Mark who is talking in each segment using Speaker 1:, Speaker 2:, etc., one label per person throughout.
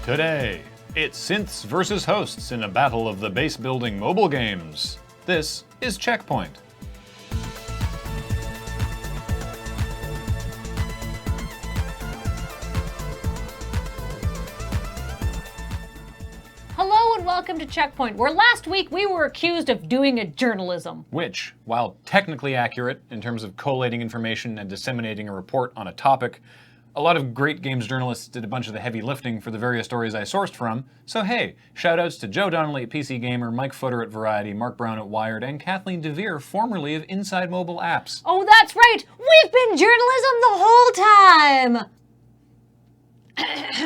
Speaker 1: Today, it's synths versus hosts in a battle of the base-building mobile games. This is CheckPoint.
Speaker 2: Hello and welcome to CheckPoint, where last week we were accused of doing a journalism.
Speaker 1: Which, while technically accurate in terms of collating information and disseminating a report on a topic, a lot of great games journalists did a bunch of the heavy lifting for the various stories I sourced from, so hey, shoutouts to Joe Donnelly at PC Gamer, Mike Footer at Variety, Mark Brown at Wired, and Kathleen DeVere, formerly of Inside Mobile Apps.
Speaker 2: Oh, that's right! We've been journalism the whole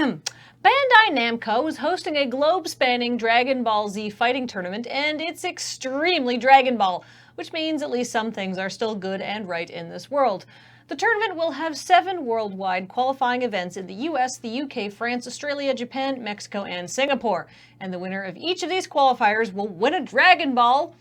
Speaker 2: time! Bandai Namco is hosting a globe-spanning Dragon Ball Z fighting tournament, and it's extremely Dragon Ball, which means at least some things are still good and right in this world. The tournament will have 7 worldwide qualifying events in the US, the UK, France, Australia, Japan, Mexico, and Singapore. And the winner of each of these qualifiers will win a Dragon Ball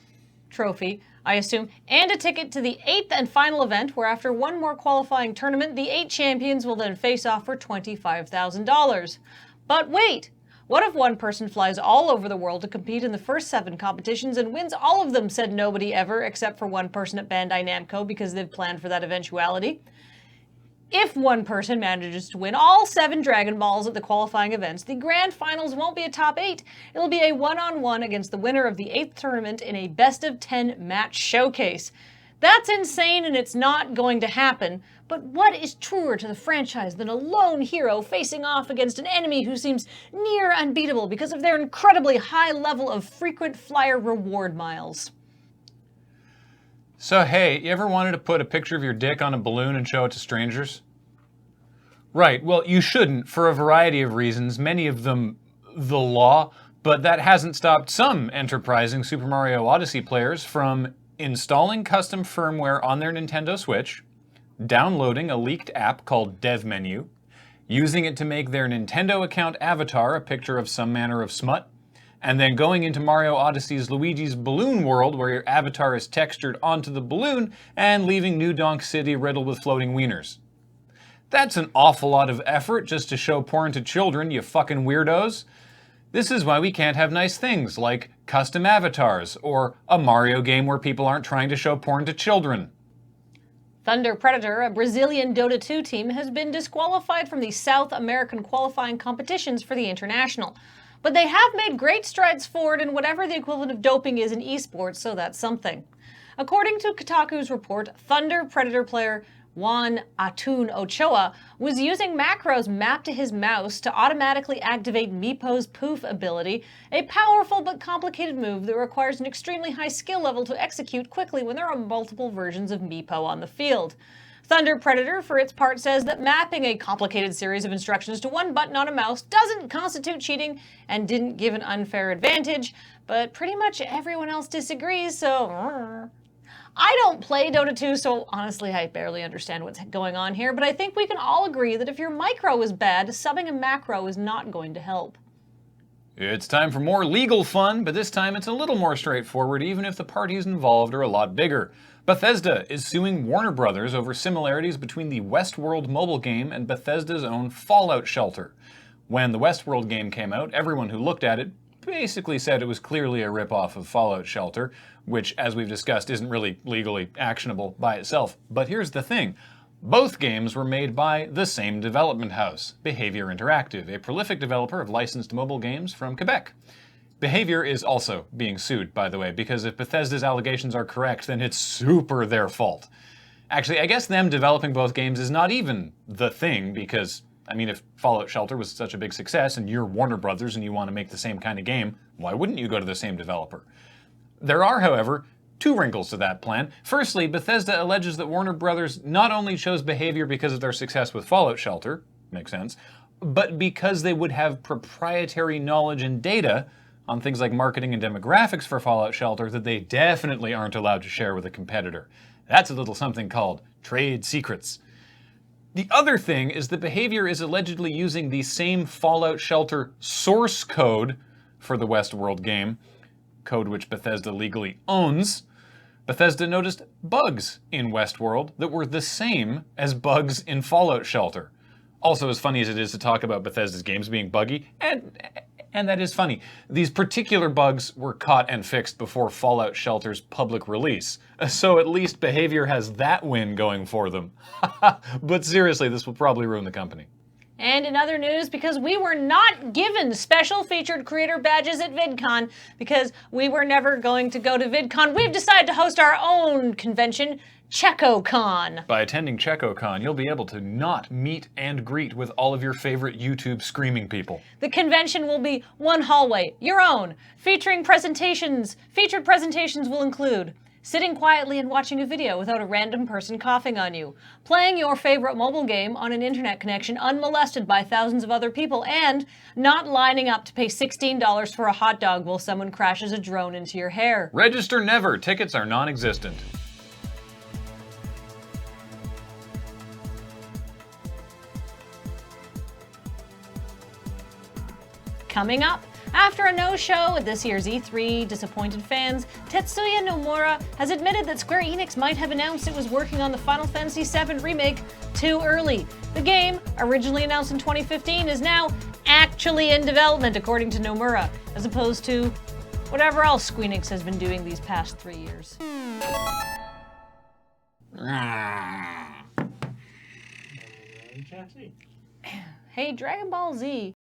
Speaker 2: trophy, I assume, and a ticket to the 8th and final event, where after one more qualifying tournament, the 8 champions will then face off for $25,000. But wait! What if one person flies all over the world to compete in the first 7 competitions and wins all of them, said nobody ever, except for one person at Bandai Namco because they've planned for that eventuality. If one person manages to win all 7 Dragon Balls at the qualifying events, the grand finals won't be a top 8. It'll be a one-on-one against the winner of the 8th tournament in a best-of-10 match showcase. That's insane and it's not going to happen, but what is truer to the franchise than a lone hero facing off against an enemy who seems near unbeatable because of their incredibly high level of frequent flyer reward miles?
Speaker 1: So hey, you ever wanted to put a picture of your dick on a balloon and show it to strangers? Right, well you shouldn't for a variety of reasons, many of them the law, but that hasn't stopped some enterprising Super Mario Odyssey players from installing custom firmware on their Nintendo Switch, downloading a leaked app called Dev Menu, using it to make their Nintendo account avatar a picture of some manner of smut, and then going into Mario Odyssey's Luigi's Balloon World where your avatar is textured onto the balloon and leaving New Donk City riddled with floating wieners. That's an awful lot of effort just to show porn to children, you fucking weirdos. This is why we can't have nice things like custom avatars or a Mario game where people aren't trying to show porn to children.
Speaker 2: Thunder Predator, a Brazilian Dota 2 team, has been disqualified from the South American qualifying competitions for the International. But they have made great strides forward in whatever the equivalent of doping is in esports, so that's something. According to Kotaku's report, Thunder Predator player Juan Atun Ochoa was using macros mapped to his mouse to automatically activate Meepo's poof ability, a powerful but complicated move that requires an extremely high skill level to execute quickly when there are multiple versions of Meepo on the field. Thunder Predator, for its part, says that mapping a complicated series of instructions to one button on a mouse doesn't constitute cheating and didn't give an unfair advantage, but pretty much everyone else disagrees, so I don't play Dota 2, so honestly I barely understand what's going on here, but I think we can all agree that if your micro is bad, subbing a macro is not going to help.
Speaker 1: It's time for more legal fun, but this time it's a little more straightforward even if the parties involved are a lot bigger. Bethesda is suing Warner Brothers over similarities between the Westworld mobile game and Bethesda's own Fallout Shelter. When the Westworld game came out, everyone who looked at it basically said it was clearly a ripoff of Fallout Shelter, which, as we've discussed, isn't really legally actionable by itself. But here's the thing. Both games were made by the same development house, Behavior Interactive, a prolific developer of licensed mobile games from Quebec. Behavior is also being sued, by the way, because if Bethesda's allegations are correct, then it's super their fault. Actually, I guess them developing both games is not even the thing, because I mean, if Fallout Shelter was such a big success and you're Warner Brothers and you want to make the same kind of game, why wouldn't you go to the same developer? There are, however, 2 wrinkles to that plan. Firstly, Bethesda alleges that Warner Brothers not only chose Behavior because of their success with Fallout Shelter, makes sense, but because they would have proprietary knowledge and data on things like marketing and demographics for Fallout Shelter that they definitely aren't allowed to share with a competitor. That's a little something called trade secrets. The other thing is that Behavior is allegedly using the same Fallout Shelter source code for the Westworld game, code which Bethesda legally owns. Bethesda noticed bugs in Westworld that were the same as bugs in Fallout Shelter. Also, as funny as it is to talk about Bethesda's games being buggy, and that is funny, these particular bugs were caught and fixed before Fallout Shelter's public release. So at least behavior has that win going for them. But seriously, this will probably ruin the company.
Speaker 2: And in other news, because we were not given special featured creator badges at VidCon, because we were never going to go to VidCon, we've decided to host our own convention, CheckPoint.
Speaker 1: By attending CheckPoint, you'll be able to not meet and greet with all of your favorite YouTube screaming people.
Speaker 2: The convention will be one hallway, your own, featuring presentations. Featured presentations will include sitting quietly and watching a video without a random person coughing on you, playing your favorite mobile game on an internet connection unmolested by thousands of other people, and not lining up to pay $16 for a hot dog while someone crashes a drone into your hair.
Speaker 1: Register never. Tickets are non-existent.
Speaker 2: Coming up, after a no-show at this year's E3, disappointed fans, Tetsuya Nomura has admitted that Square Enix might have announced it was working on the Final Fantasy VII Remake too early. The game, originally announced in 2015, is now actually in development, according to Nomura, as opposed to whatever else Square Enix has been doing these past 3 years. Hey, Dragon Ball Z.